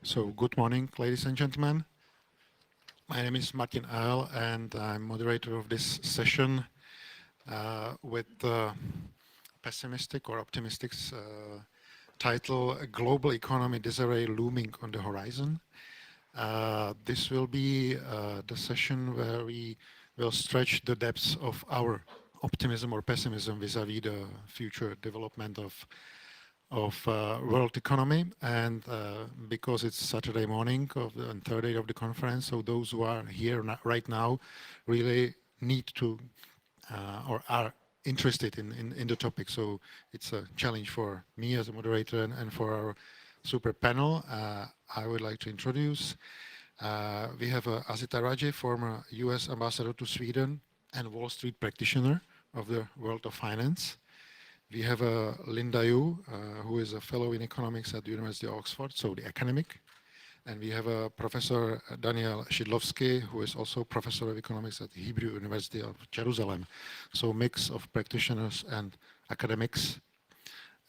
So good morning, ladies and gentlemen. My name is Martin Earl, and I'm moderator of this session with the pessimistic or optimistic title, Global Economy Disarray Looming on the Horizon. This will be the session where we will stretch the depths of our optimism or pessimism vis-a-vis the future development of world economy, and because it's Saturday morning of the third day of the conference, so those who are here right now really need to or are interested in the topic. So it's a challenge for me as a moderator and for our super panel. I would like to introduce. We have Azita Raje, former US ambassador to Sweden and Wall Street practitioner of the world of finance. We have Linda Yu, who is a fellow in economics at the University of Oxford, so the academic. And we have Professor Daniel Szydlowski, who is also professor of economics at the Hebrew University of Jerusalem. So mix of practitioners and academics.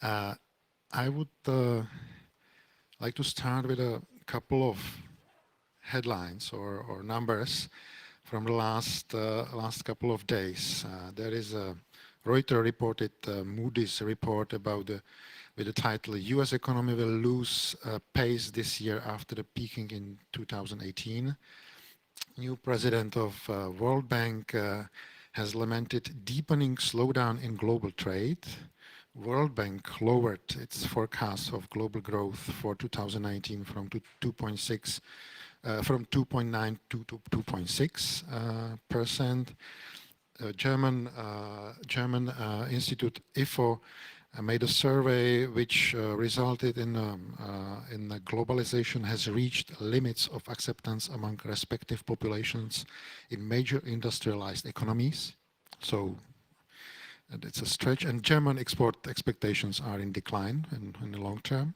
I would like to start with a couple of headlines or numbers from the last couple of days. There is a Reuters reported Moody's report about with the title "U.S. economy will lose pace this year after the peaking in 2018." New president of World Bank has lamented deepening slowdown in global trade. World Bank lowered its forecast of global growth for 2019 from 2.6 from 2.9 to 2.6%. German Institute IFO made a survey which resulted in the globalization has reached limits of acceptance among respective populations in major industrialized economies. So it's a stretch, and German export expectations are in decline in the long term.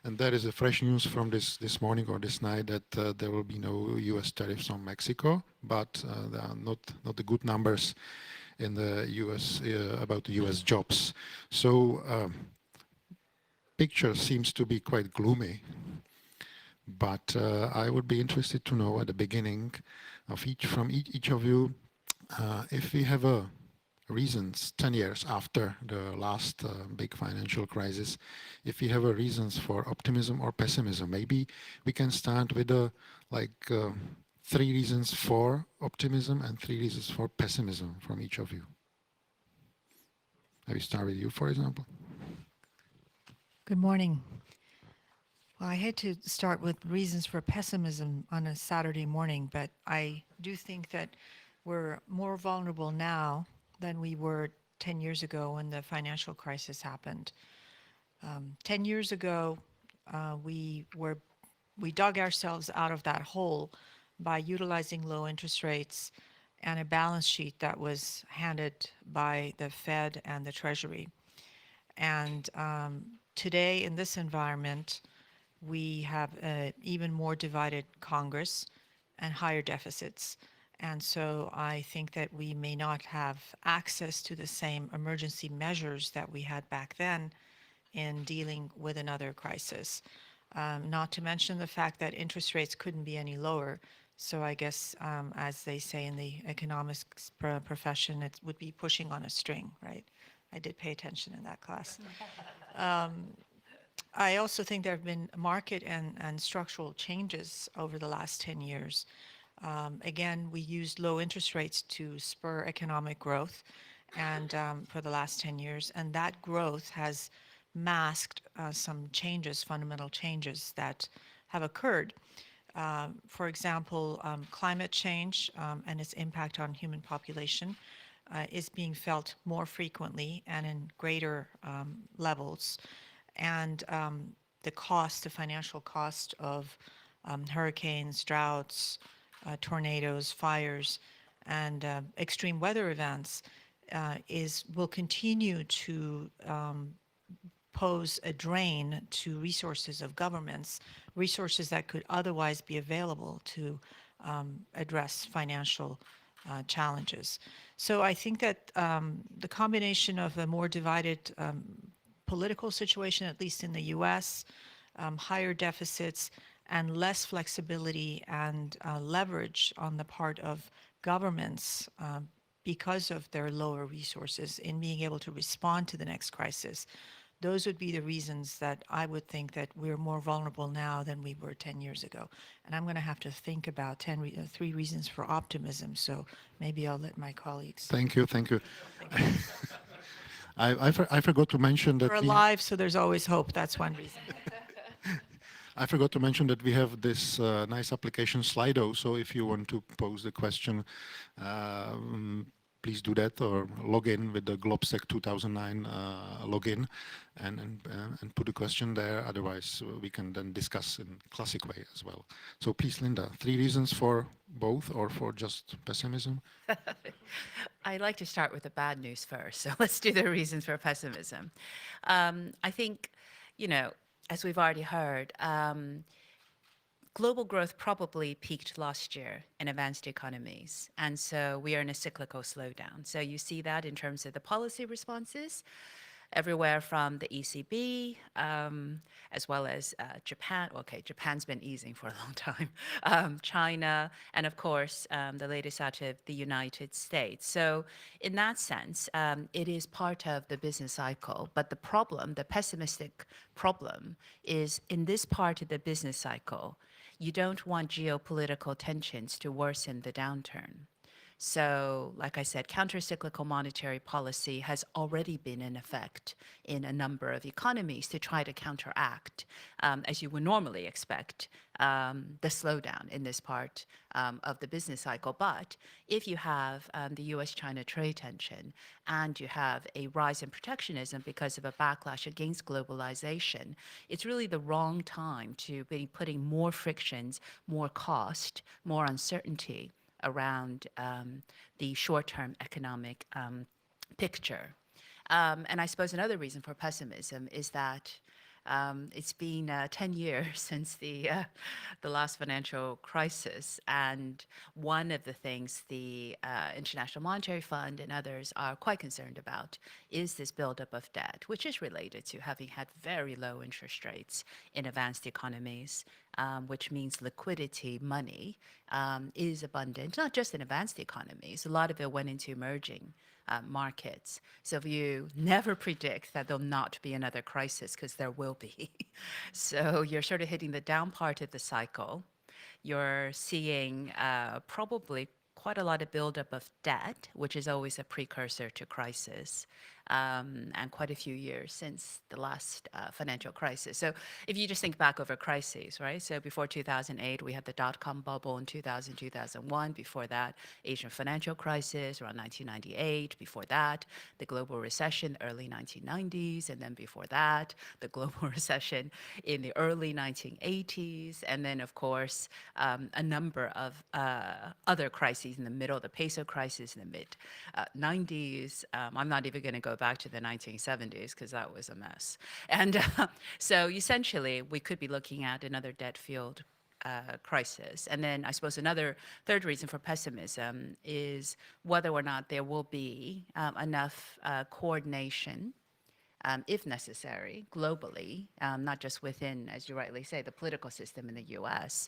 And that is a fresh news from this morning or this night that there will be no U.S. tariffs on Mexico, but there are not the good numbers in the U.S. About the U.S. jobs. So picture seems to be quite gloomy. But I would be interested to know at the beginning of from each of you if we have a reasons 10 years after the last big financial crisis, if we have a reasons for optimism or pessimism. Maybe we can start with three reasons for optimism and three reasons for pessimism from each of you. Maybe start with you, for example. Good morning. Well, I hate to start with reasons for pessimism on a Saturday morning, but I do think that we're more vulnerable now than we were 10 years ago when the financial crisis happened. 10 years ago, we dug ourselves out of that hole by utilizing low interest rates and a balance sheet that was handed by the Fed and the Treasury. And today, in this environment, we have an even more divided Congress and higher deficits. And so I think that we may not have access to the same emergency measures that we had back then in dealing with another crisis. Not to mention the fact that interest rates couldn't be any lower. So I guess, as they say in the economics profession, it would be pushing on a string, right? I did pay attention in that class. I also think there have been market and structural changes over the last 10 years. Again, we used low interest rates to spur economic growth and for the last 10 years, and that growth has masked some changes, fundamental changes that have occurred. For example, climate change and its impact on human population is being felt more frequently and in greater levels. And the financial cost of hurricanes, droughts, tornadoes, fires, and extreme weather events will continue to pose a drain to resources of governments, resources that could otherwise be available to address financial challenges. So I think that the combination of a more divided political situation, at least in the US, higher deficits, and less flexibility and leverage on the part of governments because of their lower resources in being able to respond to the next crisis. Those would be the reasons that I would think that we're more vulnerable now than we were 10 years ago. And I'm going to have to think about 3 reasons for optimism. So maybe I'll let my colleagues. Thank you, thank you. I forgot to mention that We're alive, so there's always hope. That's one reason. I forgot to mention that we have this nice application Slido. So if you want to pose a question, please do that, or log in with the GOBSEC 2009 login and put a question there. Otherwise, we can then discuss in classic way as well. So please, Linda, 3 reasons for both or for just pessimism? I'd like to start with the bad news first. So let's do the reasons for pessimism. I think, as we've already heard, global growth probably peaked last year in advanced economies. And so we are in a cyclical slowdown. So you see that in terms of the policy responses everywhere from the ECB, as well as Japan. Okay, Japan's been easing for a long time. China, and of course, the latest out of the United States. So in that sense, it is part of the business cycle. But the problem, the pessimistic problem, is in this part of the business cycle, you don't want geopolitical tensions to worsen the downturn. So, like I said, countercyclical monetary policy has already been in effect in a number of economies to try to counteract, as you would normally expect, the slowdown in this part of the business cycle. But if you have the US-China trade tension and you have a rise in protectionism because of a backlash against globalization, it's really the wrong time to be putting more frictions, more cost, more uncertainty around the short-term economic picture. And I suppose another reason for pessimism is that it's been 10 years since the last financial crisis, and one of the things the International Monetary Fund and others are quite concerned about is this buildup of debt, which is related to having had very low interest rates in advanced economies, which means liquidity, money, is abundant, not just in advanced economies. A lot of it went into emerging markets. So if you never predict that there'll not be another crisis, because there will be. So you're sort of hitting the down part of the cycle. You're seeing probably quite a lot of buildup of debt, which is always a precursor to crisis, and quite a few years since the last financial crisis. So if you just think back over crises, right? So before 2008, we had the dot-com bubble in 2000, 2001. Before that, Asian financial crisis around 1998. Before that, the global recession, early 1990s. And then before that, the global recession in the early 1980s. And then, of course, a number of other crises in the middle, the peso crisis in the mid-90s. I'm not even going to go back to the 1970s because that was a mess. And so essentially, we could be looking at another debt-fueled crisis. And then I suppose another third reason for pessimism is whether or not there will be enough coordination, if necessary, globally, not just within, as you rightly say, the political system in the US,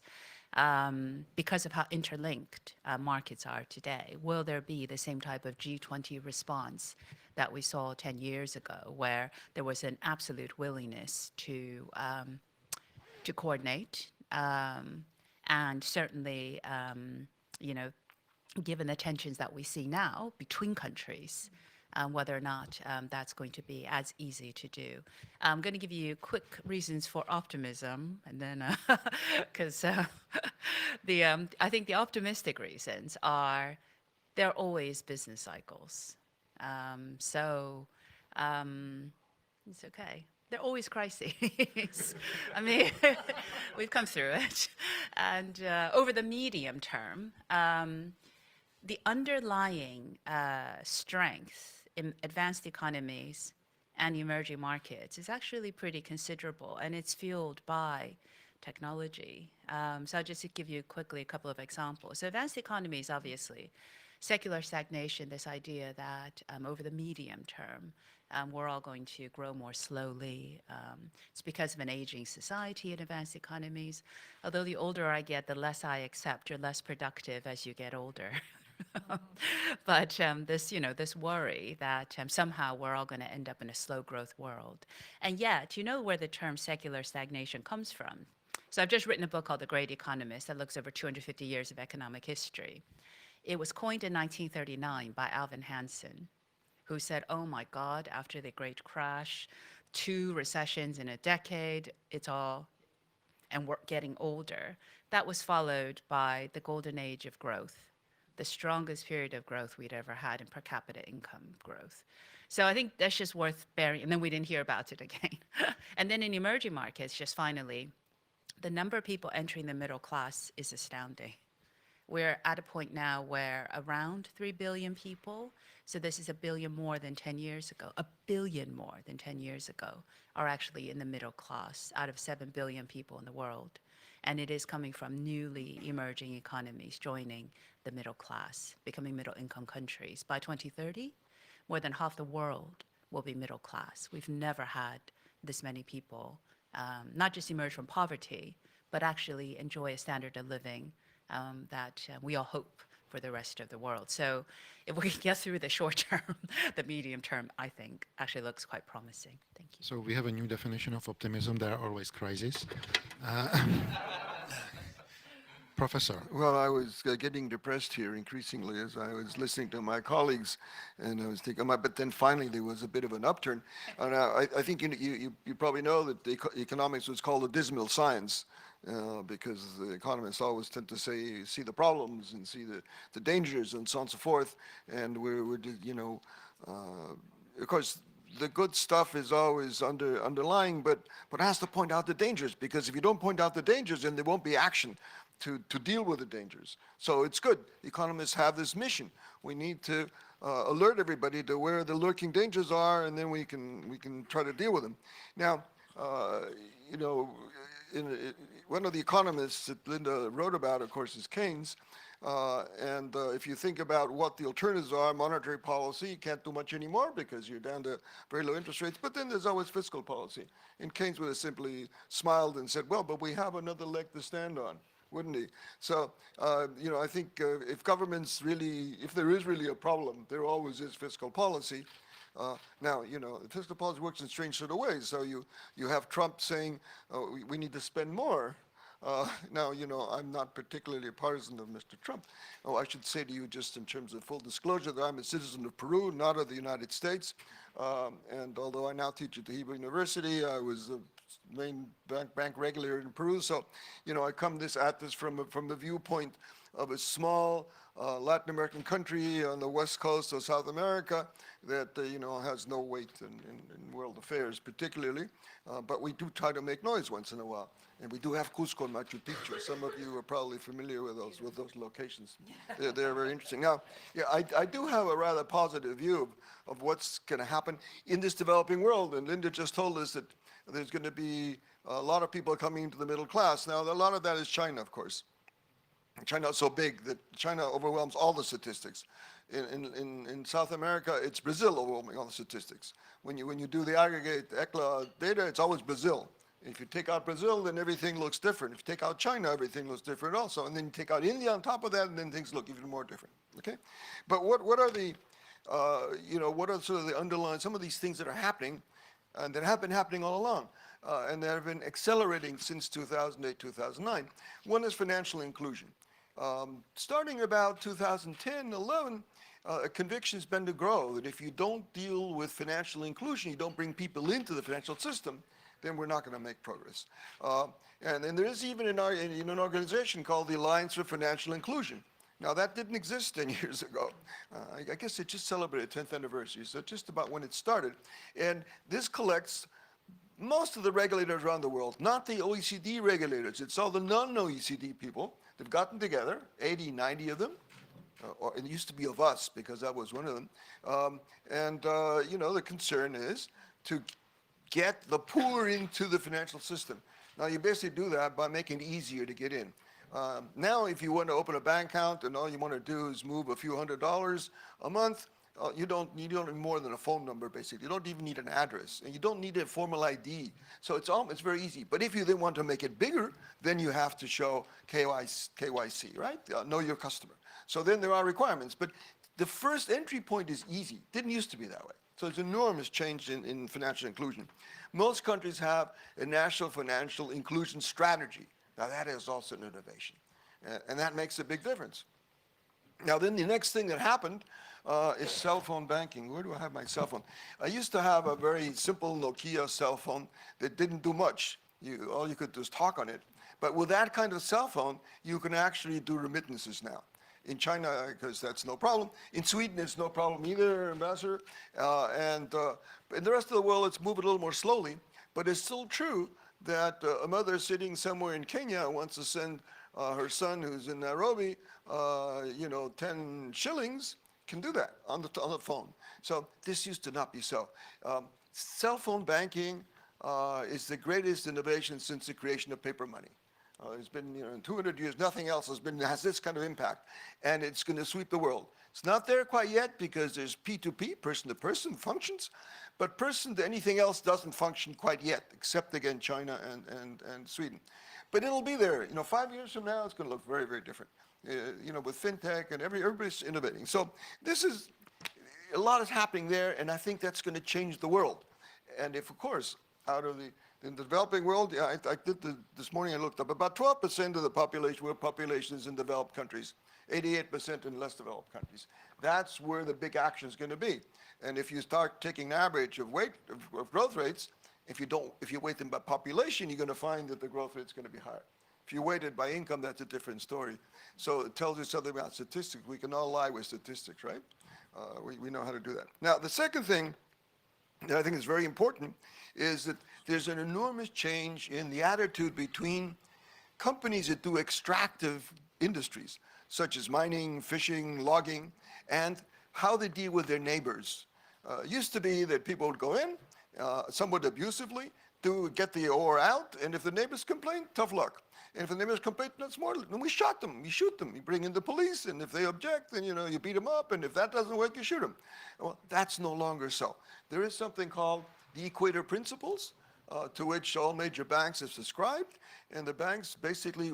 because of how interlinked markets are today. Will there be the same type of G20 response that we saw 10 years ago, where there was an absolute willingness to coordinate, and certainly, given the tensions that we see now between countries, whether or not that's going to be as easy to do. I'm going to give you quick reasons for optimism, and then, because I think the optimistic reasons are there are always business cycles. So it's okay. There are always crises. I mean, we've come through it. And over the medium term, the underlying strength in advanced economies and emerging markets is actually pretty considerable, and it's fueled by technology. So I'll just give you quickly a couple of examples. So advanced economies, obviously, secular stagnation, this idea that over the medium term, We're all going to grow more slowly. It's because of an aging society in advanced economies. Although the older I get, the less I accept you're less productive as you get older. But this worry that somehow we're all going to end up in a slow growth world. And yet, you know where the term secular stagnation comes from. So I've just written a book called The Great Economist that looks over 250 years of economic history. It was coined in 1939 by Alvin Hansen, who said, oh my God, after the Great Crash, 2 recessions in a decade, and we're getting older. That was followed by the golden age of growth, the strongest period of growth we'd ever had in per capita income growth. So I think that's just worth bearing, and then we didn't hear about it again. And then in emerging markets, just finally, the number of people entering the middle class is astounding. We're at a point now where around 3 billion people, so this is 1 billion more than 10 years ago, 1 billion more than 10 years ago, are actually in the middle class out of 7 billion people in the world. And it is coming from newly emerging economies joining the middle class, becoming middle income countries. By 2030, more than half the world will be middle class. We've never had this many people, not just emerge from poverty, but actually enjoy a standard of living that we all hope for the rest of the world. So if we can get through the short term, the medium term, I think, actually looks quite promising. Thank you. So we have a new definition of optimism. There are always crises. Professor. Well, I was getting depressed here increasingly as I was listening to my colleagues, and I was thinking, but then finally there was a bit of an upturn. And I think you probably know that economics was called a dismal science. Because the economists always tend to say, see the problems and see the dangers and so on and so forth. And of course, the good stuff is always underlying, but it has to point out the dangers, because if you don't point out the dangers, then there won't be action to deal with the dangers. So it's good. Economists have this mission. We need to alert everybody to where the lurking dangers are, and then we can try to deal with them. Now, one of the economists that Linda wrote about, of course, is Keynes. If you think about what the alternatives are, monetary policy, you can't do much anymore because you're down to very low interest rates. But then there's always fiscal policy. And Keynes would have simply smiled and said, well, but we have another leg to stand on, wouldn't he? So, I think if governments really, if there is really a problem, there always is fiscal policy. Now, fiscal policy works in strange sort of ways. So you have Trump saying, we need to spend more. Now, I'm not particularly a partisan of Mr. Trump. Oh, I should say to you, just in terms of full disclosure, that I'm a citizen of Peru, not of the United States. And although I now teach at the Hebrew University, I was the main bank regulator in Peru. So, I come at this from the viewpoint of a small Latin American country on the west coast of South America that has no weight in world affairs particularly, but we do try to make noise once in a while, and we do have Cusco and Machu Picchu. Some of you are probably familiar with those locations. They're very interesting. Now, yeah, I do have a rather positive view of what's going to happen in this developing world, and Linda just told us that there's going to be a lot of people coming into the middle class. Now, a lot of that is China, of course. China is so big that China overwhelms all the statistics. In South America, it's Brazil overwhelming all the statistics. When you do the aggregate ECLA data, it's always Brazil. If you take out Brazil, then everything looks different. If you take out China, everything looks different also. And then you take out India on top of that, and then things look even more different. Okay, but what are the what are sort of the underlying, some of these things that are happening, and that have been happening all along, and that have been accelerating since 2008, 2009. One is financial inclusion. Starting about 2010, 11, a conviction's been to grow that if you don't deal with financial inclusion, you don't bring people into the financial system, then we're not going to make progress. And there is even an organization called the Alliance for Financial Inclusion. Now, that didn't exist 10 years ago. I guess it just celebrated 10th anniversary, so just about when it started. And this collects most of the regulators around the world, not the OECD regulators. It's all the non-OECD people. They've gotten together, 80, 90 of them, or it used to be of us because that was one of them. The concern is to get the poor into the financial system. Now, you basically do that by making it easier to get in. Now, if you want to open a bank account and all you want to do is move a few $100s a month, you don't need more than a phone number, basically. You don't even need an address, and you don't need a formal ID. So it's very easy. But if you then want to make it bigger, then you have to show KYC, right? Know your customer. So then there are requirements. But the first entry point is easy. Didn't used to be that way. So it's enormous change in financial inclusion. Most countries have a national financial inclusion strategy. Now that is also an innovation, and that makes a big difference. Now then the next thing that happened is cell phone banking. Where do I have my cell phone? I used to have a very simple Nokia cell phone that didn't do much. All you could do is talk on it. But with that kind of cell phone, you can actually do remittances now. In China, because that's no problem. In Sweden, it's no problem either, Ambassador. And in the rest of the world, it's moving a little more slowly. But it's still true that a mother sitting somewhere in Kenya wants to send her son who's in Nairobi, 10 shillings, can do that on the phone. So this used to not be so. Cell phone banking is the greatest innovation since the creation of paper money. It's been, in 200 years, nothing else has this kind of impact, and it's going to sweep the world. It's not there quite yet because there's P2P, person-to-person functions, but person to anything else doesn't function quite yet, except again China and Sweden. But it'll be there. 5 years from now, it's going to look very, very different. With fintech and everybody's innovating. So a lot is happening there, and I think that's going to change the world. And if, of course, in the developing world, I did this morning, I looked up, about 12% of the world population is in developed countries, 88% in less developed countries. That's where the big action is going to be. And if you start taking an average of growth rates, if you weight them by population, you're going to find that the growth rate is going to be higher. If you weight it by income, that's a different story. So it tells you something about statistics. We can all lie with statistics, right? We know how to do that. Now, the second thing that I think is very important is that there's an enormous change in the attitude between companies that do extractive industries, such as mining, fishing, logging, and how they deal with their neighbors. It used to be that people would go in, somewhat abusively, to get the ore out, and if the neighbors complain, tough luck. And if the neighbors complain, that's more, then we shot them, we shoot them, you bring in the police, and if they object, then you beat them up, and if that doesn't work, you shoot them. Well, that's no longer so. There is something called the Equator Principles, to which all major banks have subscribed, and the banks basically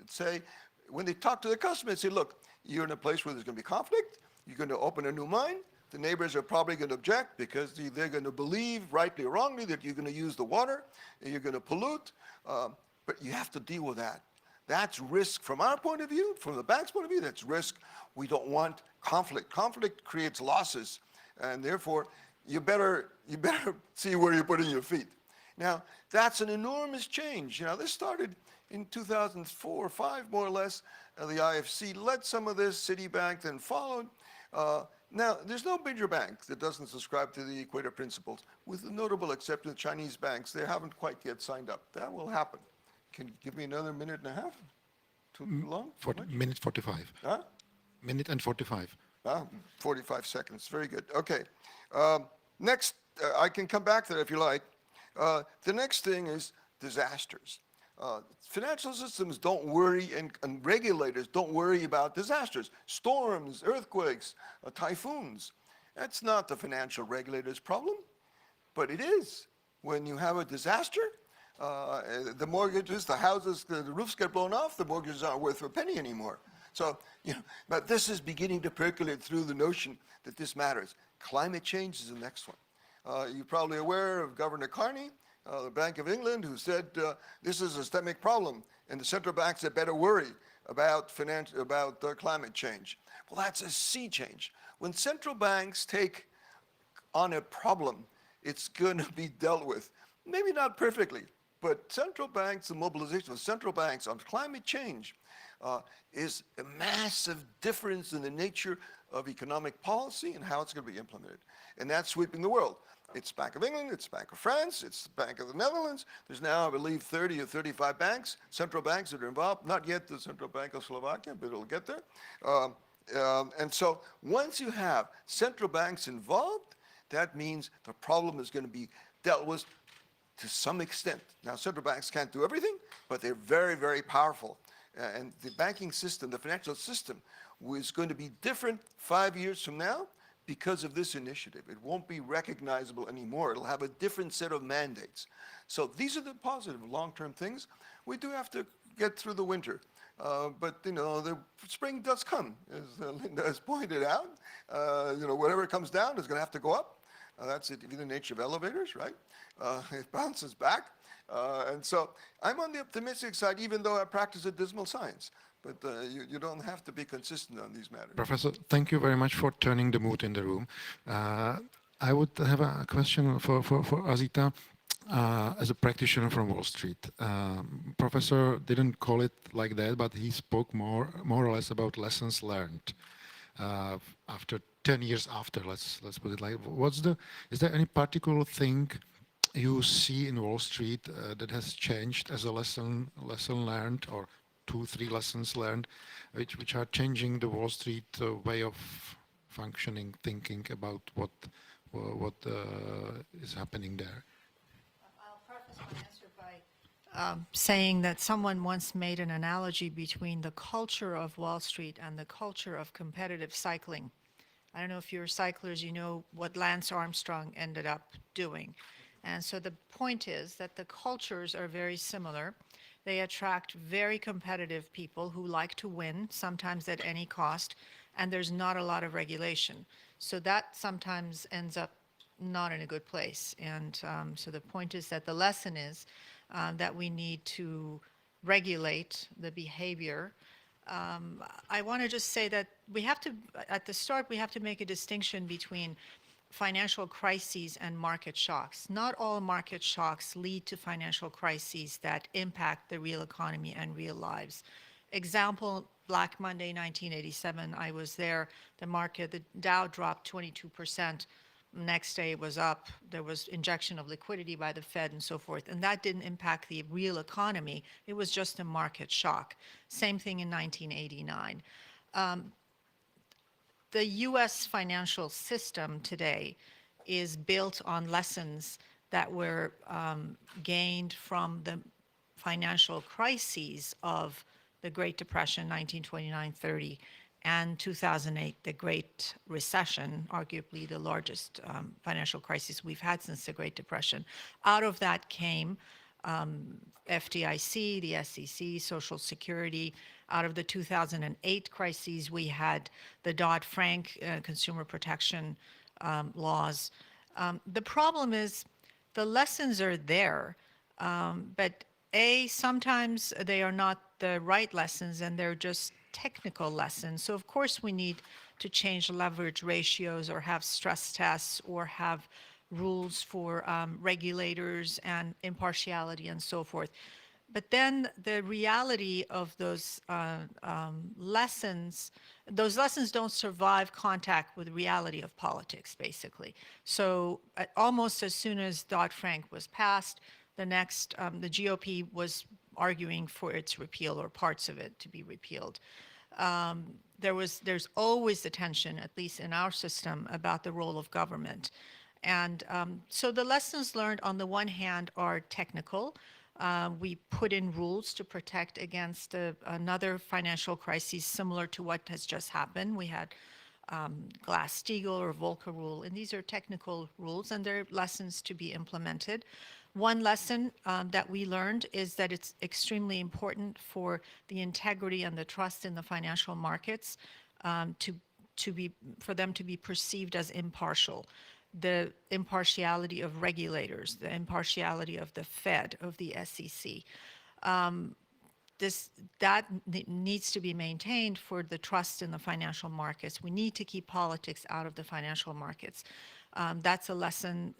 say, when they talk to the customer, they say, look, you're in a place where there's going to be conflict, you're going to open a new mine, the neighbors are probably going to object because they're going to believe, rightly or wrongly, that you're going to use the water, and you're going to pollute, but you have to deal with that. That's risk from our point of view, from the bank's point of view, that's risk. We don't want conflict. Conflict creates losses, and therefore, you better see where you're putting your feet. Now, that's an enormous change. This started in 2004 or 5, more or less. The IFC led some of this, Citibank then followed. Now, there's no major bank that doesn't subscribe to the Equator Principles, with the notable exception of Chinese banks. They haven't quite yet signed up. That will happen. Can you give me another minute and a half? Too long? Minute 45. Huh? Minute and 45. 45 seconds. Very good. Okay. Next, I can come back to that if you like. The next thing is disasters. Financial systems don't worry, and regulators don't worry about disasters. Storms, earthquakes, typhoons. That's not the financial regulator's problem, but it is. When you have a disaster, the mortgages, the houses, the roofs get blown off, the mortgages aren't worth a penny anymore. So, but this is beginning to percolate through the notion that this matters. Climate change is the next one. You're probably aware of Governor Carney, the Bank of England, who said this is a systemic problem, and the central banks had better worry about climate change. Well, that's a sea change. When central banks take on a problem, it's going to be dealt with. Maybe not perfectly, but central banks, the mobilization of central banks on climate change is a massive difference in the nature of economic policy and how it's going to be implemented. And that's sweeping the world. It's Bank of England, it's Bank of France, it's the Bank of the Netherlands. There's now, I believe, 30 or 35 banks, central banks that are involved. Not yet the Central Bank of Slovakia, but it'll get there. And so once you have central banks involved, that means the problem is going to be dealt with to some extent. Now, central banks can't do everything, but they're very, very powerful. And the banking system, the financial system, is going to be different 5 years from now because of this initiative. It won't be recognizable anymore. It'll have a different set of mandates. So these are the positive long-term things. We do have to get through the winter. But, the spring does come, as Linda has pointed out. Whatever comes down is going to have to go up. That's it, the nature of elevators, right? It bounces back. And so I'm on the optimistic side, even though I practice a dismal science. But you don't have to be consistent on these matters. Professor, thank you very much for turning the mood in the room. I would have a question for Azita as a practitioner from Wall Street. Professor didn't call it like that, but he spoke more or less about lessons learned after 10 years after. Let's put it like. Is there any particular thing you see in Wall Street that has changed as a lesson learned, or 2-3 lessons learned, which are changing the Wall Street way of functioning, thinking about what is happening there? I'll preface my answer by saying that someone once made an analogy between the culture of Wall Street and the culture of competitive cycling. I don't know if you're cyclers, you know what Lance Armstrong ended up doing. And so the point is that the cultures are very similar. They attract very competitive people who like to win, sometimes at any cost, and there's not a lot of regulation. So that sometimes ends up not in a good place. And so the point is that the lesson is that we need to regulate the behavior. I want to just say that we have to, at the start, we have to make a distinction between financial crises and market shocks. Not all market shocks lead to financial crises that impact the real economy and real lives. Example, Black Monday, 1987, I was there. The Dow dropped 22%. Next day it was up. There was injection of liquidity by the Fed and so forth. And that didn't impact the real economy. It was just a market shock. Same thing in 1989. The US financial system today is built on lessons that were gained from the financial crises of the Great Depression, 1929-30, and 2008, the Great Recession, arguably the largest financial crisis we've had since the Great Depression. Out of that came FDIC, the SEC, Social Security. Out of the 2008 crises, we had the Dodd-Frank consumer protection laws. The problem is the lessons are there, but sometimes they are not the right lessons and they're just technical lessons. So of course we need to change leverage ratios or have stress tests or have rules for regulators and impartiality and so forth. But then the reality of those lessons don't survive contact with reality of politics, basically. So almost as soon as Dodd-Frank was passed, the GOP was arguing for its repeal or parts of it to be repealed. There's always the tension, at least in our system, about the role of government. And so the lessons learned on the one hand are technical. We put in rules to protect against another financial crisis similar to what has just happened. We had Glass-Steagall or Volcker rule, and these are technical rules, and they're lessons to be implemented. One lesson that we learned is that it's extremely important for the integrity and the trust in the financial markets for them to be perceived as impartial. The impartiality of regulators, the impartiality of the Fed, of the SEC. That needs to be maintained for the trust in the financial markets. We need to keep politics out of the financial markets. That's a lesson.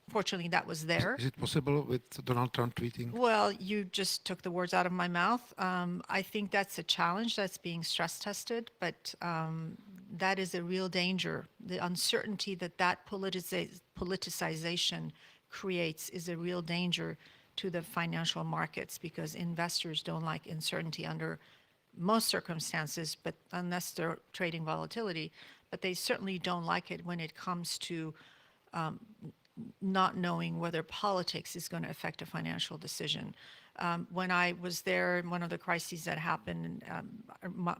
Fortunately, that was there. Is it possible with Donald Trump tweeting? Well, you just took the words out of my mouth. I think that's a challenge that's being stress tested, but that is a real danger. The uncertainty that politicization creates is a real danger to the financial markets because investors don't like uncertainty under most circumstances, but unless they're trading volatility, but they certainly don't like it when it comes to not knowing whether politics is going to affect a financial decision. When I was there, in one of the crises that happened,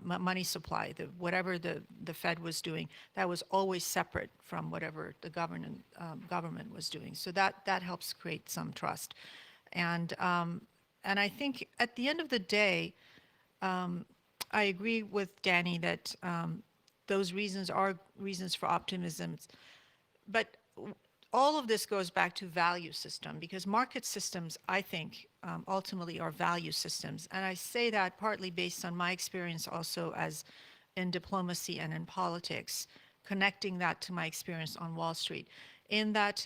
money supply, whatever the Fed was doing, that was always separate from whatever the government was doing. So that helps create some trust. And I think at the end of the day, I agree with Danny that those reasons are reasons for optimism. But all of this goes back to value system, because market systems, I think, ultimately are value systems. And I say that partly based on my experience also as in diplomacy and in politics, connecting that to my experience on Wall Street, in that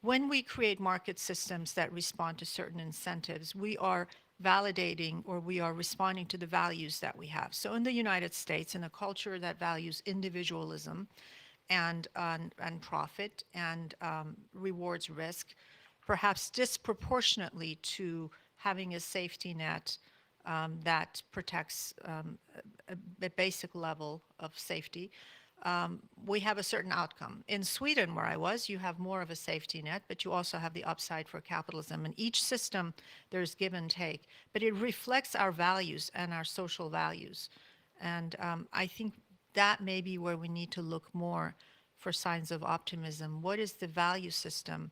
when we create market systems that respond to certain incentives, we are validating or we are responding to the values that we have. So in the United States, in a culture that values individualism and profit and rewards risk, perhaps disproportionately to having a safety net that protects a basic level of safety, we have a certain outcome. In Sweden, where I was, you have more of a safety net, but you also have the upside for capitalism. In each system, there's give and take, but it reflects our values and our social values. And I think that may be where we need to look more for signs of optimism. What is the value system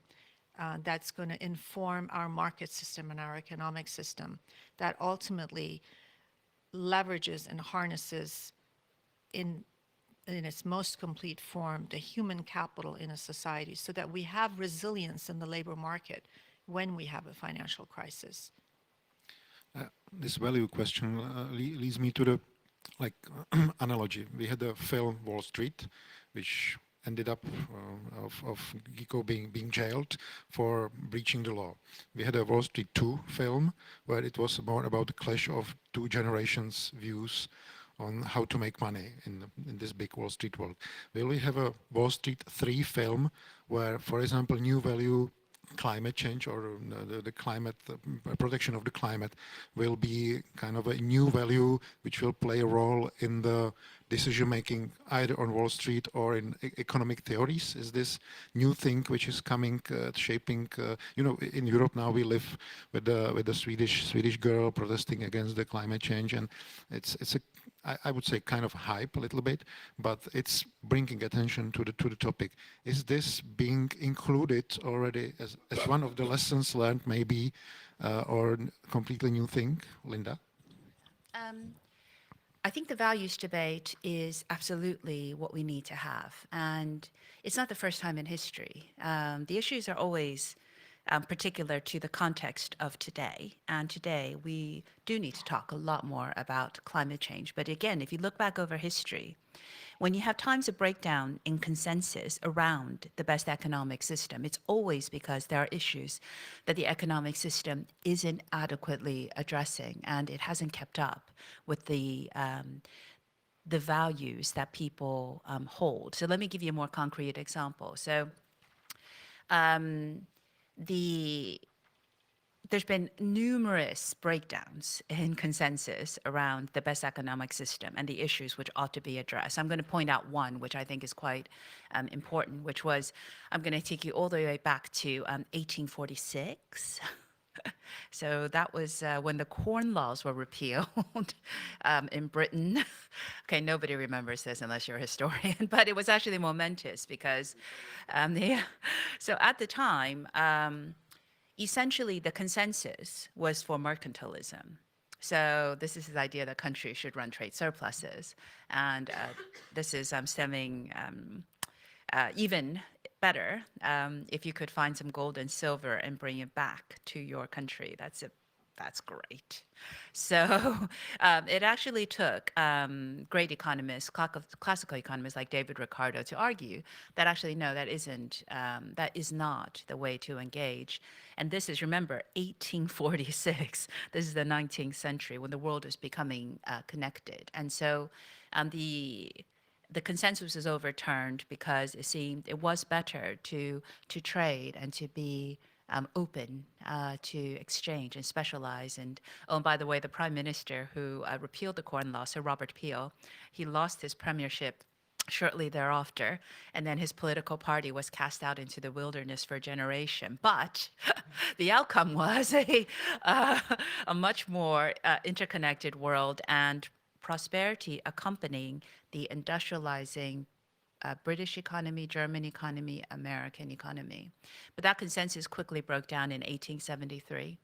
that's going to inform our market system and our economic system that ultimately leverages and harnesses in its most complete form, the human capital in a society, so that we have resilience in the labor market when we have a financial crisis? This value question leads me to the analogy. We had a film Wall Street, which ended up of Gecko being jailed for breaching the law. We had a Wall Street 2 film where it was more about the clash of two generations' views on how to make money in this big Wall Street world. Will we have a Wall Street 3 film where, for example, new value climate change or the climate protection of the climate will be kind of a new value which will play a role in the decision making either on Wall Street or in economic theories? Is this new thing which is coming, shaping? In Europe now we live with the Swedish girl protesting against the climate change, and it's a, I would say, kind of hype a little bit, but it's bringing attention to the topic. Is this being included already as one of the lessons learned, maybe, or completely new thing, Linda? I think the values debate is absolutely what we need to have. And it's not the first time in history. The issues are always particular to the context of today. And today we do need to talk a lot more about climate change. But again, if you look back over history, when you have times of breakdown in consensus around the best economic system, it's always because there are issues that the economic system isn't adequately addressing, and it hasn't kept up with the values that people hold. So let me give you a more concrete example. So there's been numerous breakdowns in consensus around the best economic system and the issues which ought to be addressed. I'm going to point out one, which I think is quite important, which was, I'm going to take you all the way back to 1846. So that was when the Corn Laws were repealed in Britain. Okay, nobody remembers this unless you're a historian, but it was actually momentous because so at the time, essentially the consensus was for mercantilism. So this is the idea that countries should run trade surpluses. And this is stemming even better if you could find some gold and silver and bring it back to your country. That's great. So it actually took great economists, classical economists like David Ricardo, to argue that actually, no, that is not the way to engage. And this is, remember, 1846. This is the 19th century when the world is becoming connected. And so the consensus was overturned because it seemed it was better to trade and to be open to exchange and specialize. And by the way, the prime minister who repealed the Corn Law, Sir Robert Peel, he lost his premiership shortly thereafter, and then his political party was cast out into the wilderness for a generation. But the outcome was uh, a much more interconnected world and prosperity accompanying the industrializing British economy, German economy, American economy. But that consensus quickly broke down in 1873.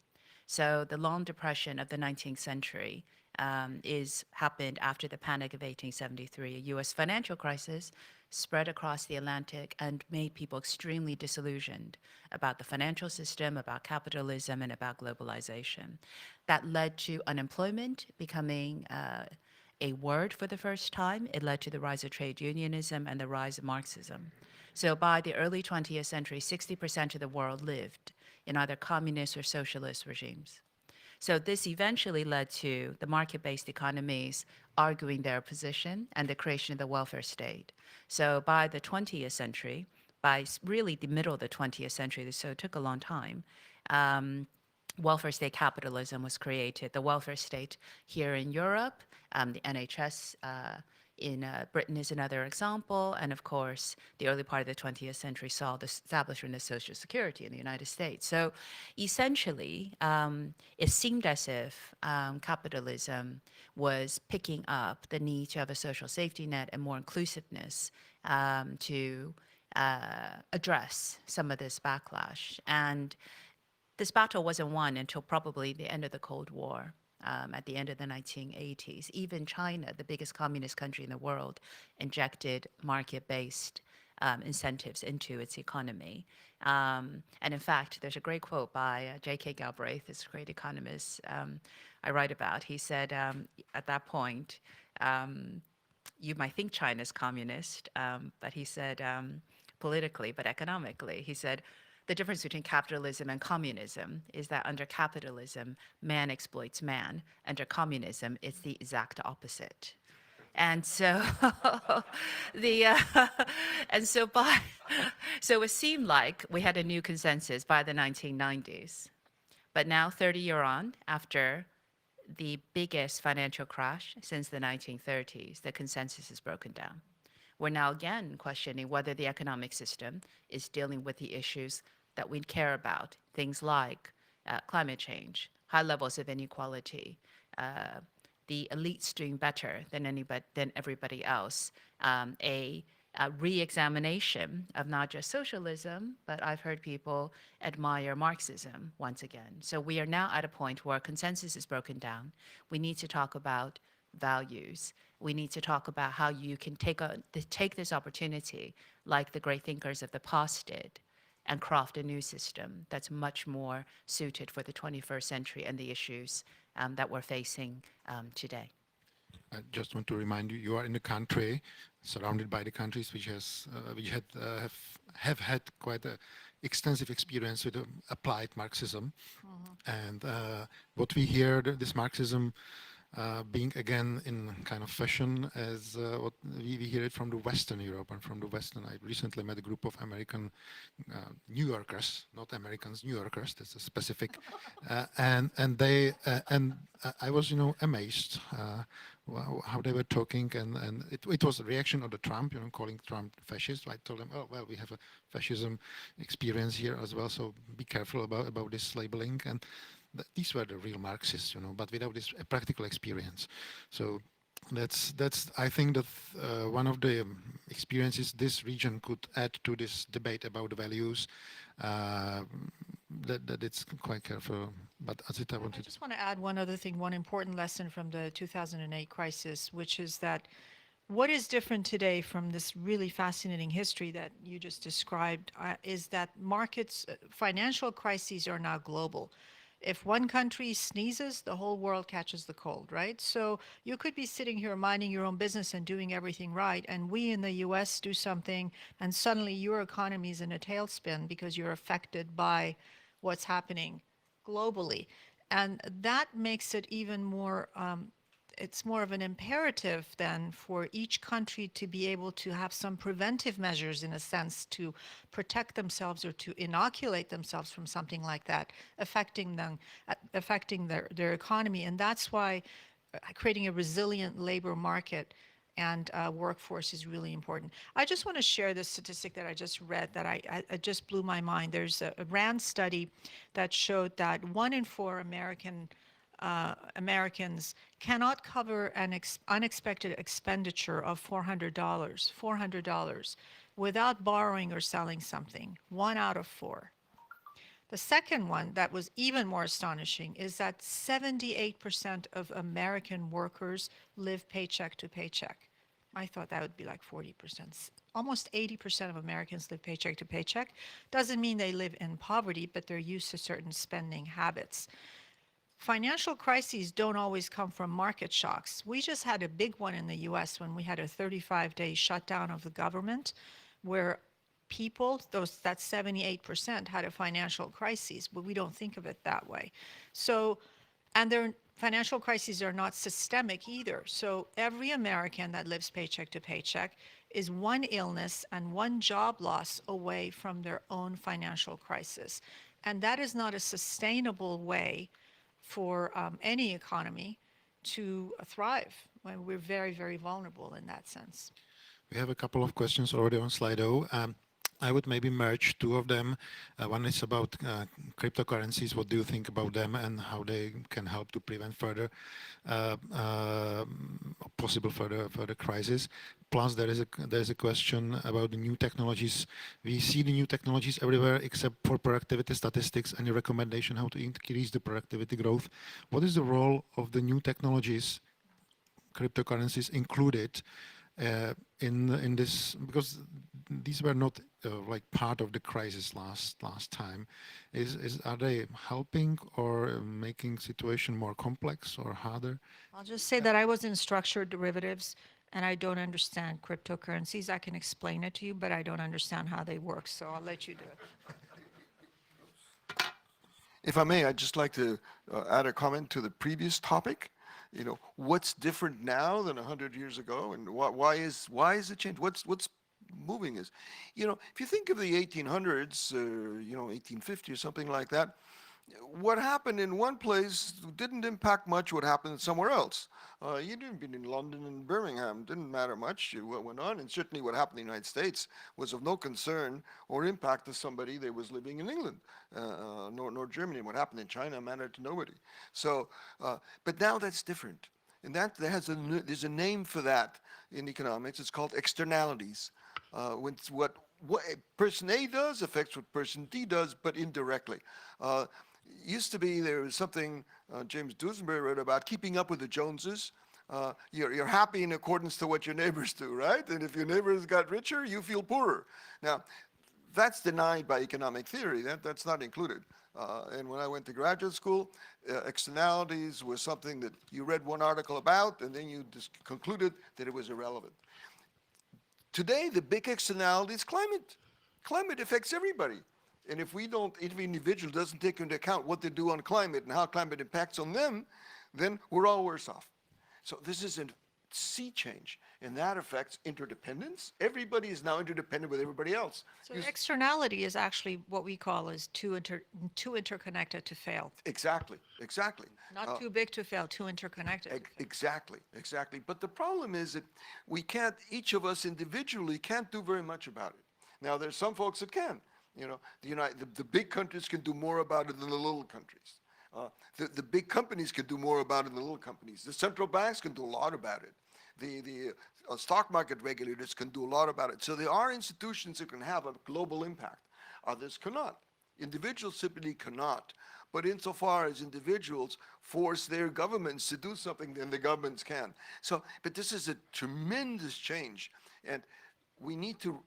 So the long depression of the 19th century happened after the Panic of 1873, a U.S. financial crisis spread across the Atlantic and made people extremely disillusioned about the financial system, about capitalism, and about globalization. That led to unemployment becoming a word for the first time. It led to the rise of trade unionism and the rise of Marxism. So by the early 20th century, 60% of the world lived in either communist or socialist regimes. So this eventually led to the market-based economies arguing their position and the creation of the welfare state. So by the 20th century, by really the middle of the 20th century, so it took a long time, welfare state capitalism was created. The welfare state here in Europe, the NHS in Britain is another example, and of course, the early part of the 20th century saw the establishment of Social Security in the United States. So essentially, it seemed as if capitalism was picking up the need to have a social safety net and more inclusiveness to address some of this backlash. And this battle wasn't won until probably the end of the Cold War. At the end of the 1980s. Even China, the biggest communist country in the world, injected market-based incentives into its economy. And in fact, there's a great quote by J.K. Galbraith, this great economist I write about. He said, at that point, you might think China's communist, but he said, politically, but economically, he said, the difference between capitalism and communism is that under capitalism, man exploits man. Under communism, it's the exact opposite. And so so it seemed like we had a new consensus by the 1990s. But now, 30 years on, after the biggest financial crash since the 1930s, the consensus is broken down. We're now again questioning whether the economic system is dealing with the issues that we care about, things like climate change, high levels of inequality, the elites doing better than everybody else, a re-examination of not just socialism, but I've heard people admire Marxism once again. So we are now at a point where consensus is broken down. We need to talk about values. We need to talk about how you can take this opportunity, like the great thinkers of the past did, and craft a new system that's much more suited for the 21st century and the issues that we're facing today. I just want to remind you, you are in a country surrounded by the countries which have had quite a extensive experience with applied Marxism. And what we hear, this Marxism being again in kind of fashion as what we hear it from the Western Europe and from the Western. I recently met a group of American New Yorkers, not Americans, New Yorkers. That's a specific, and I was amazed how they were talking, and it was a reaction of the Trump, calling Trump fascist. I told them, oh well, we have a fascism experience here as well, so be careful about this labeling. And these were the real Marxists, but without this practical experience. So that's I think that one of the experiences this region could add to this debate about the values, that it's quite careful. But Azita wanted. I just want to add one other thing, one important lesson from the 2008 crisis, which is that what is different today from this really fascinating history that you just described is that markets, financial crises are now global. If one country sneezes, the whole world catches the cold, right? So you could be sitting here minding your own business and doing everything right, and we in the US do something, and suddenly your economy is in a tailspin because you're affected by what's happening globally. And that makes it even more, it's more of an imperative then for each country to be able to have some preventive measures, in a sense, to protect themselves or to inoculate themselves from something like that affecting them, affecting their economy. And that's why creating a resilient labor market and workforce is really important. I just want to share this statistic that I just read that I just blew my mind. There's a RAND study that showed that 1 in 4 Americans cannot cover an unexpected expenditure of $400 without borrowing or selling something. 1 out of 4. The second one that was even more astonishing is that 78% of American workers live paycheck to paycheck. I thought that would be like 40%. Almost 80% of Americans live paycheck to paycheck. Doesn't mean they live in poverty, but they're used to certain spending habits. Financial crises don't always come from market shocks. We just had a big one in the US when we had a 35-day shutdown of the government where people, that 78% had a financial crisis, but we don't think of it that way. So, and their financial crises are not systemic either. So every American that lives paycheck to paycheck is one illness and one job loss away from their own financial crisis. And that is not a sustainable way for any economy to thrive when we're very, very vulnerable in that sense. We have a couple of questions already on Slido. I would maybe merge two of them. One is about cryptocurrencies. What do you think about them and how they can help to prevent further possible further crisis? Plus, there is a question about the new technologies. We see the new technologies everywhere except for productivity statistics. Any recommendation how to increase the productivity growth? What is the role of the new technologies, cryptocurrencies included, in this, because these were not like part of the crisis last time. Are they helping or making situation more complex or harder? I'll just say that I was in structured derivatives and I don't understand cryptocurrencies. I can explain it to you, but I don't understand how they work, so I'll let you do it. If I may, I'd just like to add a comment to the previous topic. You know, what's different now than 100 years ago, and why is it changed? What's moving is, you know, if you think of the 1800s, you know, 1850 or something like that, what happened in one place didn't impact much what happened somewhere else. You didn't be in London and Birmingham, didn't matter much what went on, and certainly what happened in the United States was of no concern or impact to somebody that was living in England, nor Germany. What happened in China mattered to nobody. So, but now that's different, and there's a name for that in economics. It's called externalities. When what person A does affects what person D does, but indirectly. Used to be there was something James Dusenberry wrote about keeping up with the Joneses. You're happy in accordance to what your neighbors do, right? And if your neighbors got richer, you feel poorer. Now, that's denied by economic theory. That's not included. And when I went to graduate school, externalities was something that you read one article about, and then you just concluded that it was irrelevant. Today, the big externality is climate. Climate affects everybody. And if every individual doesn't take into account what they do on climate and how climate impacts on them, then we're all worse off. So this is a sea change, and that affects interdependence. Everybody is now interdependent with everybody else. So externality is actually what we call is too interconnected to fail. Exactly. Not too big to fail, too interconnected to fail. Exactly. But the problem is that each of us individually can't do very much about it. Now, there's some folks that can. You know, the big countries can do more about it than the little countries. The big companies can do more about it than the little companies. The central banks can do a lot about it. The stock market regulators can do a lot about it. So there are institutions that can have a global impact. Others cannot. Individuals simply cannot. But insofar as individuals force their governments to do something, then the governments can. But this is a tremendous change. And we need to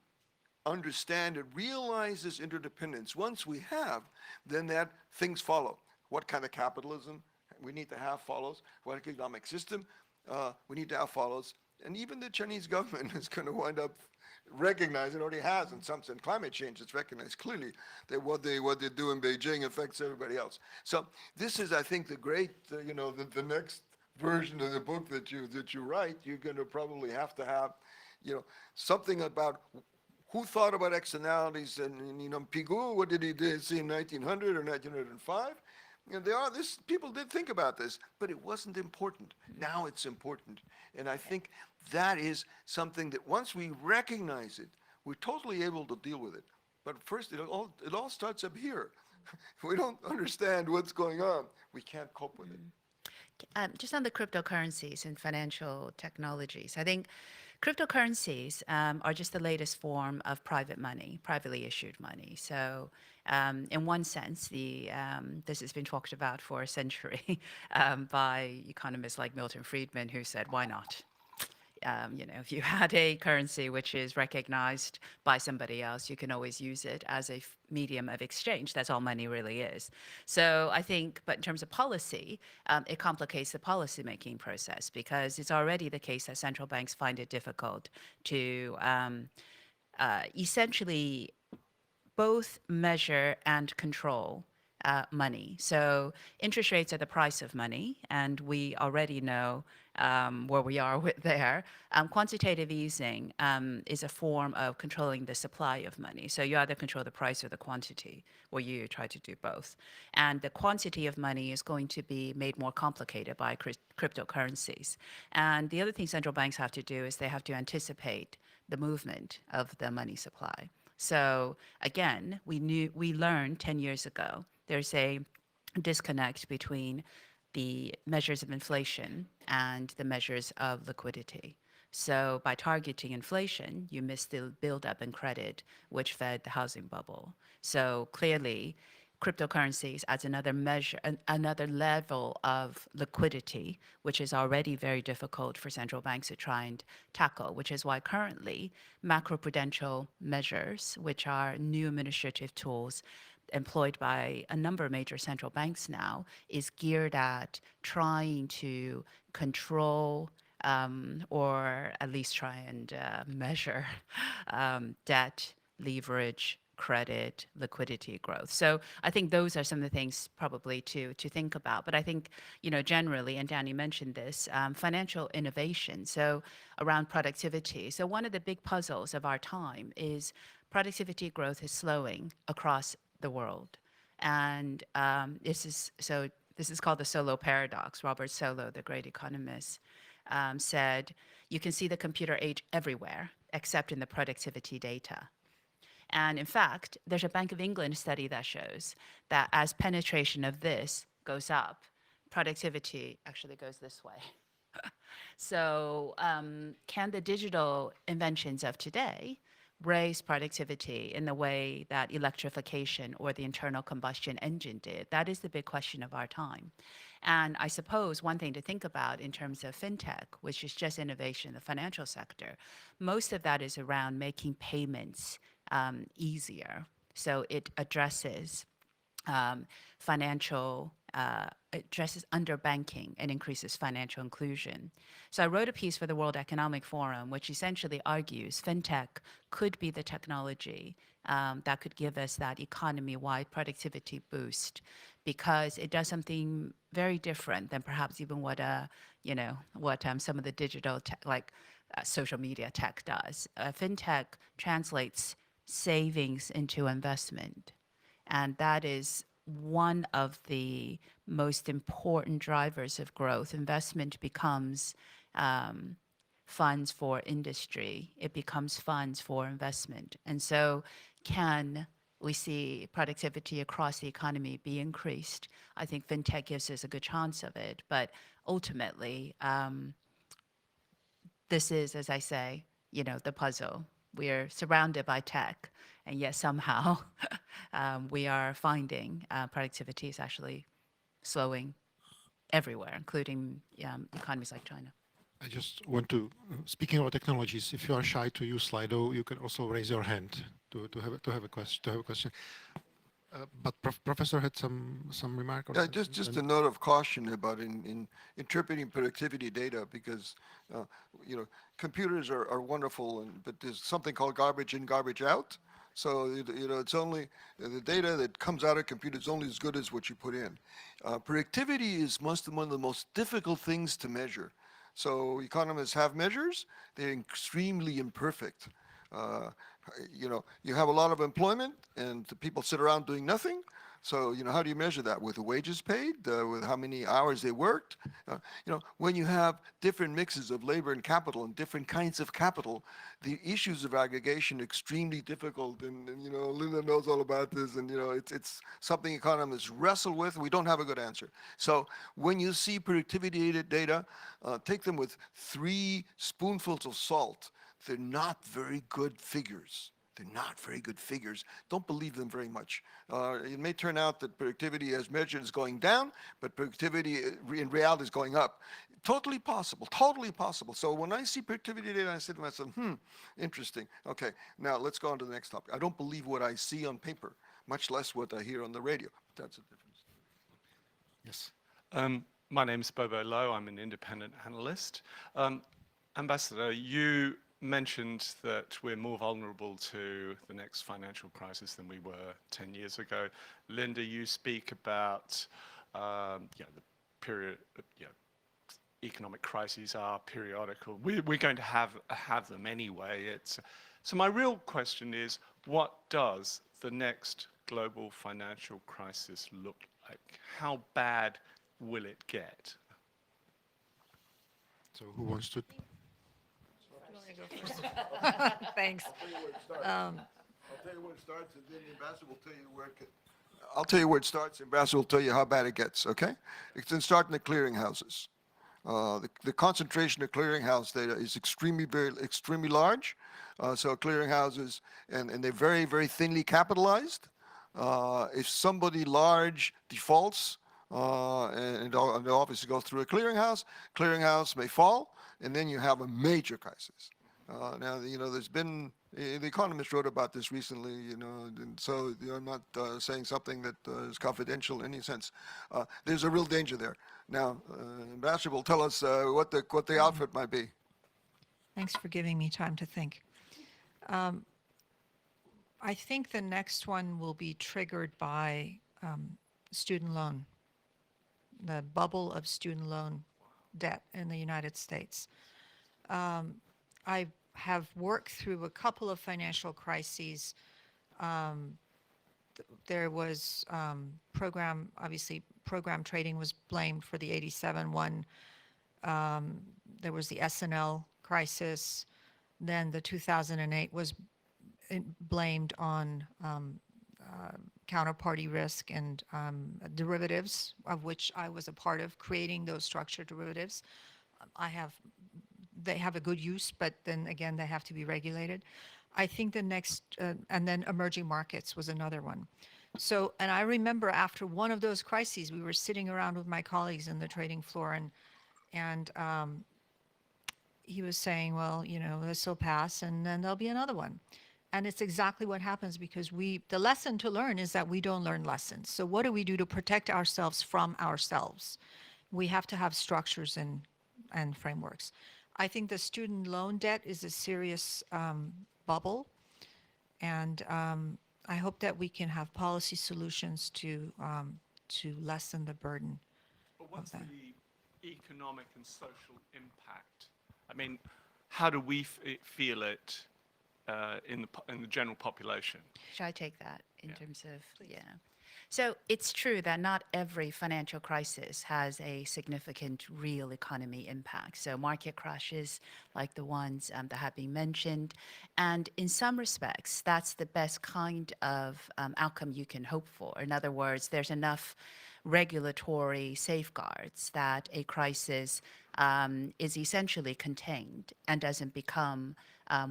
understand and realize this interdependence. Once we have, then that things follow. What kind of capitalism we need to have follows. What economic system we need to have follows. And even the Chinese government is going to wind up recognizing, already has in some sense, climate change. It's recognized clearly that what they do in Beijing affects everybody else. So this is, I think, the great, the next version of the book that you write. You're going to probably have to have, something about who thought about externalities, and Pigou, what did he do, see in 1900 or 1905? People did think about this, but it wasn't important. Now it's important. And I think that is something that once we recognize it, we're totally able to deal with it. But first, it all starts up here. If we don't understand what's going on, we can't cope with it. Just on the cryptocurrencies and financial technologies, I think cryptocurrencies are just the latest form of private money, privately issued money. So, in one sense, this has been talked about for a century by economists like Milton Friedman, who said, "Why not?" If you had a currency which is recognized by somebody else, you can always use it as a medium of exchange. That's all money really is. So I think, but in terms of policy, it complicates the policy-making process because it's already the case that central banks find it difficult to essentially both measure and control money. So interest rates are the price of money, and we already know where we are with there. Quantitative easing is a form of controlling the supply of money. So you either control the price or the quantity, or you try to do both. And the quantity of money is going to be made more complicated by cryptocurrencies. And the other thing central banks have to do is they have to anticipate the movement of the money supply. So again, we learned 10 years ago there's a disconnect between the measures of inflation and the measures of liquidity. So by targeting inflation, you miss the buildup in credit, which fed the housing bubble. So clearly, cryptocurrencies adds another measure, another level of liquidity, which is already very difficult for central banks to try and tackle, which is why currently macroprudential measures, which are new administrative tools employed by a number of major central banks now, is geared at trying to control or at least try and measure debt, leverage, credit, liquidity growth. So I think those are some of the things probably to think about. But I think, generally, and Danny mentioned this, financial innovation, so around productivity. So one of the big puzzles of our time is productivity growth is slowing across the world. And this is called the Solow paradox. Robert Solow, the great economist, said, you can see the computer age everywhere except in the productivity data. And in fact, there's a Bank of England study that shows that as penetration of this goes up, productivity actually goes this way. So can the digital inventions of today raise productivity in the way that electrification or the internal combustion engine did? That is the big question of our time. And I suppose one thing to think about in terms of fintech, which is just innovation in the financial sector, most of that is around making payments easier. So it addresses addresses underbanking and increases financial inclusion. So I wrote a piece for the World Economic Forum, which essentially argues fintech could be the technology that could give us that economy-wide productivity boost, because it does something very different than perhaps even what some of the digital tech, like social media tech does. Fintech translates savings into investment, and that is one of the most important drivers of growth. Investment becomes funds for industry. It becomes funds for investment. And so can we see productivity across the economy be increased? I think fintech gives us a good chance of it. But ultimately, this is, as I say, the puzzle. We're surrounded by tech, and yet somehow we are finding productivity is actually slowing everywhere, including economies like China. I just want to, speaking about technologies, if you are shy to use Slido, you can also raise your hand to have a question. But Professor had some remark. Yeah, just a note of caution about in interpreting productivity data, because computers are wonderful, but there's something called garbage in, garbage out. So it's only the data that comes out of computers is only as good as what you put in. Productivity is one of the most difficult things to measure. So economists have measures; they're extremely imperfect. You have a lot of employment, and the people sit around doing nothing. So, how do you measure that? With the wages paid, with how many hours they worked? When you have different mixes of labor and capital and different kinds of capital, the issues of aggregation are extremely difficult. And Linda knows all about this. And, it's something economists wrestle with. We don't have a good answer. So when you see productivity data, take them with 3 spoonfuls of salt. They're not very good figures. They're not very good figures. Don't believe them very much. It may turn out that productivity as measured is going down, but productivity in reality is going up. Totally possible, totally possible. So when I see productivity data, I say to myself, interesting. Okay, now let's go on to the next topic. I don't believe what I see on paper, much less what I hear on the radio. That's a difference. Yes. My name's Bobo Lowe. I'm an independent analyst. Ambassador, you mentioned that we're more vulnerable to the next financial crisis than we were 10 years ago. Linda, you speak about the period, economic crises are periodical. We're going to have them anyway. So my real question is, what does the next global financial crisis look like? How bad will it get? So who wants to? Thanks. I'll tell you where it starts, and then the ambassador will tell you where it I'll tell you where it starts, the ambassador will tell you how bad it gets, okay? It can start in the clearinghouses. The concentration of clearinghouse data is extremely large. So clearinghouses, and they're very, very thinly capitalized. If somebody large defaults, and the office goes through a clearinghouse may fall, and then you have a major crisis. Now, there's been, the Economist wrote about this recently, and so I'm not saying something that is confidential in any sense. There's a real danger there. Now, Ambassador will tell us what the outfit might be. Thanks for giving me time to think. I think the next one will be triggered by student loan, the bubble of student loan debt in the United States. I have worked through a couple of financial crises. There was program trading was blamed for the 87 one. There was the SNL crisis. Then the 2008 was blamed on counterparty risk and derivatives, of which I was a part of creating those structured derivatives. They have a good use, but then again, they have to be regulated. I think the next, and then emerging markets was another one. So, and I remember after one of those crises, we were sitting around with my colleagues in the trading floor, and he was saying, well, this will pass, and then there'll be another one. And it's exactly what happens, because the lesson to learn is that we don't learn lessons. So what do we do to protect ourselves from ourselves? We have to have structures and frameworks. I think the student loan debt is a serious bubble, and I hope that we can have policy solutions to lessen the burden. But what's the economic and social impact? I mean, how do we feel it in the general population? Should I take that in terms of, yeah. So it's true that not every financial crisis has a significant real economy impact. So market crashes like the ones that have been mentioned. And in some respects, that's the best kind of outcome you can hope for. In other words, there's enough regulatory safeguards that a crisis is essentially contained and doesn't become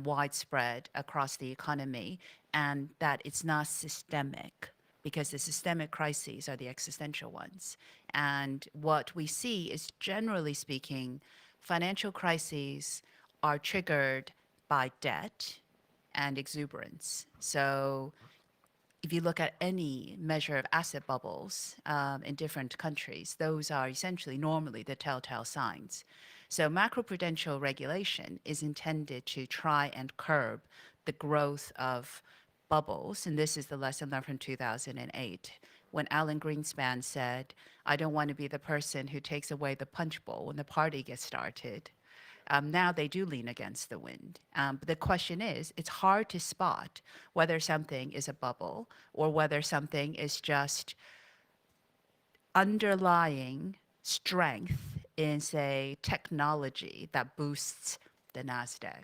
widespread across the economy, and that it's not systemic, because the systemic crises are the existential ones. And what we see is, generally speaking, financial crises are triggered by debt and exuberance. So if you look at any measure of asset bubbles in different countries, those are essentially normally the telltale signs. So macroprudential regulation is intended to try and curb the growth of bubbles, and this is the lesson learned from 2008, when Alan Greenspan said, I don't want to be the person who takes away the punch bowl when the party gets started. Now they do lean against the wind. But the question is, it's hard to spot whether something is a bubble or whether something is just underlying strength in, say, technology that boosts the NASDAQ,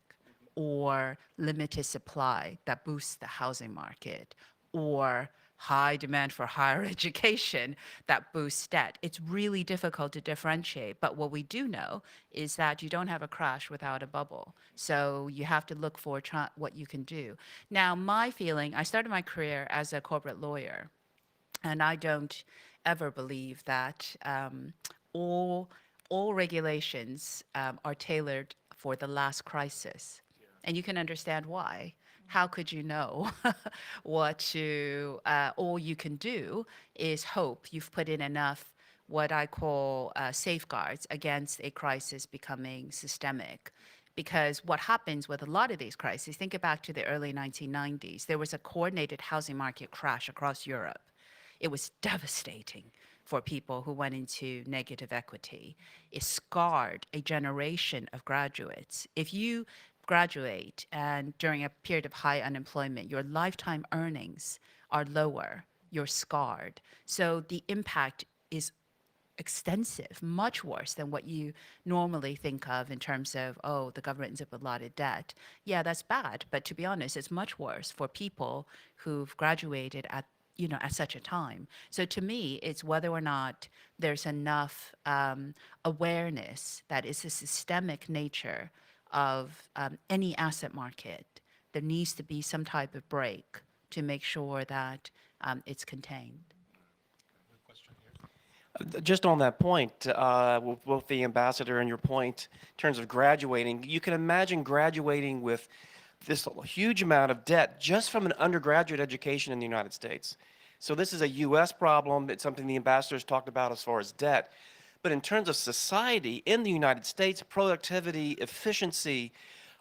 or limited supply that boosts the housing market, or high demand for higher education that boosts debt. It's really difficult to differentiate. But what we do know is that you don't have a crash without a bubble. So you have to look for what you can do. Now, my feeling, I started my career as a corporate lawyer. And I don't ever believe that all regulations are tailored for the last crisis. And you can understand why. How could you know what to, all you can do is hope you've put in enough what I call safeguards against a crisis becoming systemic. Because what happens with a lot of these crises, think back to the early 1990s, there was a coordinated housing market crash across Europe. It was devastating for people who went into negative equity. It scarred a generation of graduates. If you graduate and during a period of high unemployment, your lifetime earnings are lower, you're scarred. So the impact is extensive, much worse than what you normally think of in terms of, oh, the government ends up with a lot of debt. Yeah, that's bad, but to be honest, it's much worse for people who've graduated at at such a time. So to me, it's whether or not there's enough awareness that it's a systemic nature of any asset market. There needs to be some type of break to make sure that it's contained. Just on that point, with both the ambassador and your point in terms of graduating, you can imagine graduating with this huge amount of debt just from an undergraduate education in the United States. So this is a U.S. problem. It's something the ambassadors talked about as far as debt. But in terms of society in the United States, productivity, efficiency,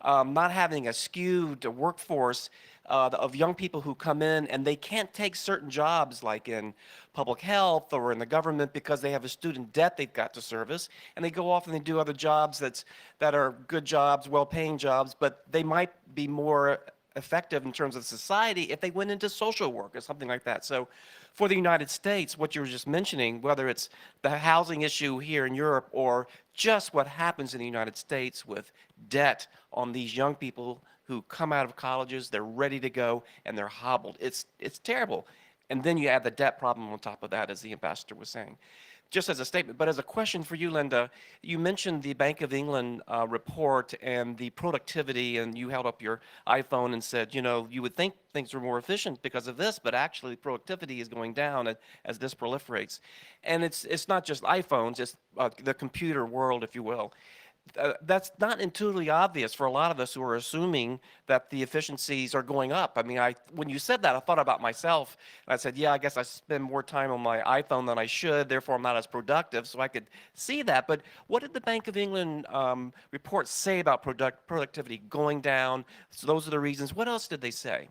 not having a skewed workforce of young people who come in and they can't take certain jobs like in public health or in the government because they have a student debt they've got to service, and they go off and they do other jobs that are good jobs, well-paying jobs, but they might be more effective in terms of society if they went into social work or something like that. So for the United States, what you were just mentioning, whether it's the housing issue here in Europe or just what happens in the United States with debt on these young people who come out of colleges, they're ready to go, and they're hobbled. It's terrible. And then you add the debt problem on top of that, as the ambassador was saying. Just as a statement, but as a question for you, Linda, you mentioned the Bank of England report and the productivity, and you held up your iPhone and said, you would think things were more efficient because of this, but actually productivity is going down as this proliferates. And it's not just iPhones, it's the computer world, if you will. That's not intuitively obvious for a lot of us who are assuming that the efficiencies are going up. I mean, when you said that, I thought about myself, and I said, yeah, I guess I spend more time on my iPhone than I should, therefore I'm not as productive, so I could see that. But what did the Bank of England report say about productivity going down? So those are the reasons. What else did they say?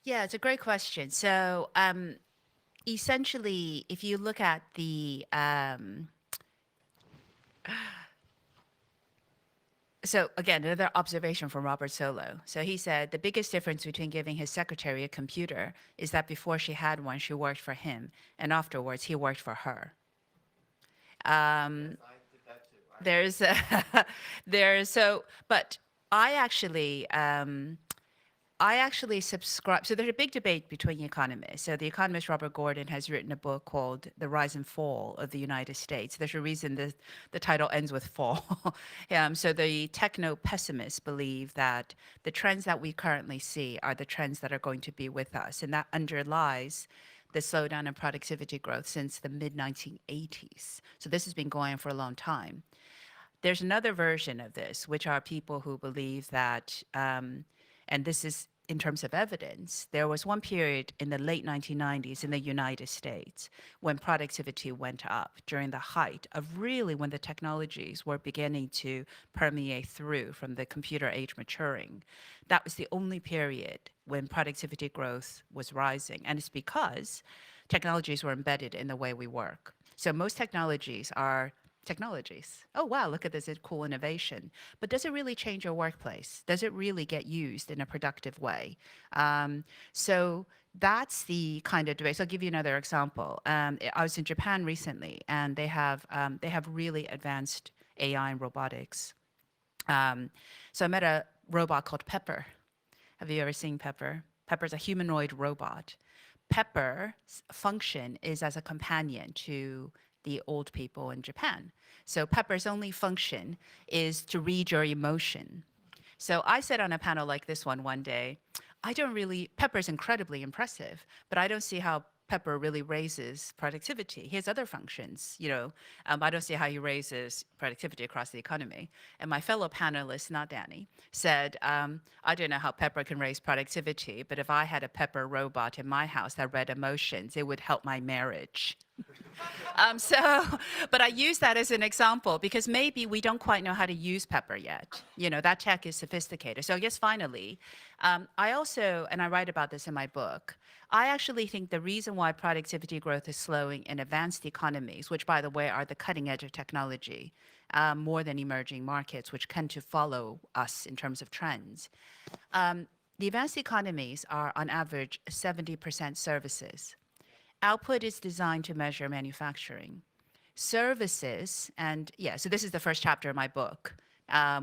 Yeah, it's a great question. So essentially, if you look at the so again, another observation from Robert Solow. So he said the biggest difference between giving his secretary a computer is that before she had one, she worked for him, and afterwards he worked for her. But I actually subscribe. So there's a big debate between economists. So the economist Robert Gordon has written a book called The Rise and Fall of the United States. There's a reason the title ends with fall. So the techno-pessimists believe that the trends that we currently see are the trends that are going to be with us. And that underlies the slowdown in productivity growth since the mid-1980s. So this has been going on for a long time. There's another version of this, which are people who believe that and this is in terms of evidence, there was one period in the late 1990s in the United States when productivity went up during the height of really when the technologies were beginning to permeate through from the computer age maturing. That was the only period when productivity growth was rising. And it's because technologies were embedded in the way we work. So most technologies are technologies. Oh, wow, look at this cool innovation. But does it really change your workplace? Does it really get used in a productive way? So that's the kind of debate. So I'll give you another example. I was in Japan recently, and they have really advanced AI and robotics. So I met a robot called Pepper. Have you ever seen Pepper? Pepper's a humanoid robot. Pepper's function is as a companion to the old people in Japan. So Pepper's only function is to read your emotion. So I said on a panel like this one day, Pepper's incredibly impressive, but I don't see how Pepper really raises productivity. He has other functions, I don't see how he raises productivity across the economy. And my fellow panelist, not Danny, said, I don't know how Pepper can raise productivity, but if I had a Pepper robot in my house that read emotions, it would help my marriage. But I use that as an example because maybe we don't quite know how to use Pepper yet. That tech is sophisticated. So I guess finally, I also, and I write about this in my book, I actually think the reason why productivity growth is slowing in advanced economies, which by the way are the cutting edge of technology, more than emerging markets, which tend to follow us in terms of trends. The advanced economies are on average 70% services. Output is designed to measure manufacturing. Services, so this is the first chapter of my book,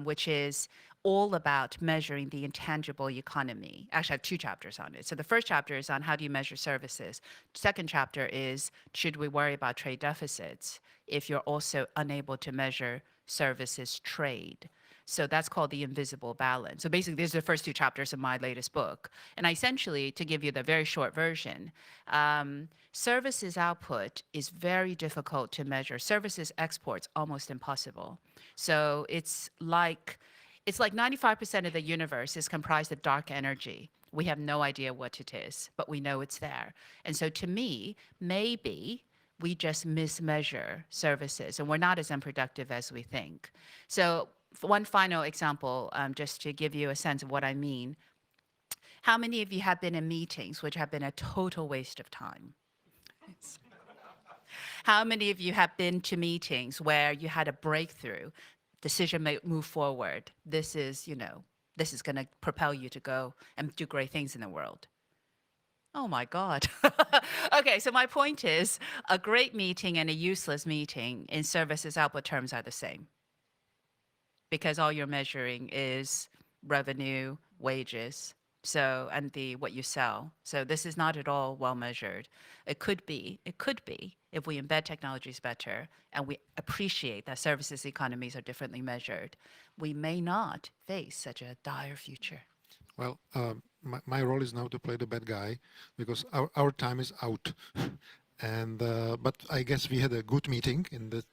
which is all about measuring the intangible economy. Actually, I have 2 chapters on it. So the first chapter is on how do you measure services. Second chapter is, should we worry about trade deficits if you're also unable to measure services trade? So that's called the invisible balance. So basically, these are the first 2 chapters of my latest book. And essentially, to give you the very short version, services output is very difficult to measure. Services exports, almost impossible. So it's like 95% of the universe is comprised of dark energy. We have no idea what it is, but we know it's there. And so to me, maybe we just mismeasure services and we're not as unproductive as we think. So one final example, just to give you a sense of what I mean. How many of you have been in meetings which have been a total waste of time? How many of you have been to meetings where you had a breakthrough, decision may move forward? This is going to propel you to go and do great things in the world. Oh my God. Okay, so my point is a great meeting and a useless meeting in services output terms are the same. Because all you're measuring is revenue, wages, and what you sell. So this is not at all well measured. It could be if we embed technologies better and we appreciate that services economies are differently measured, we may not face such a dire future. Well, my role is now to play the bad guy because our time is out. And but I guess we had a good meeting in the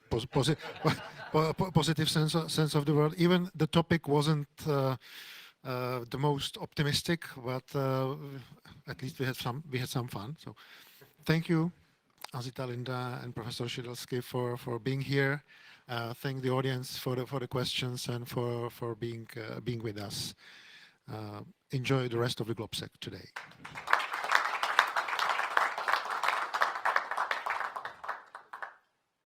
positive sense of the word. Even the topic wasn't the most optimistic, but at least we had some fun. So thank you, Azita, Linda, and Professor Shidelsky for being here. Thank the audience for the questions and for being with us. Enjoy the rest of the GOBSEC today.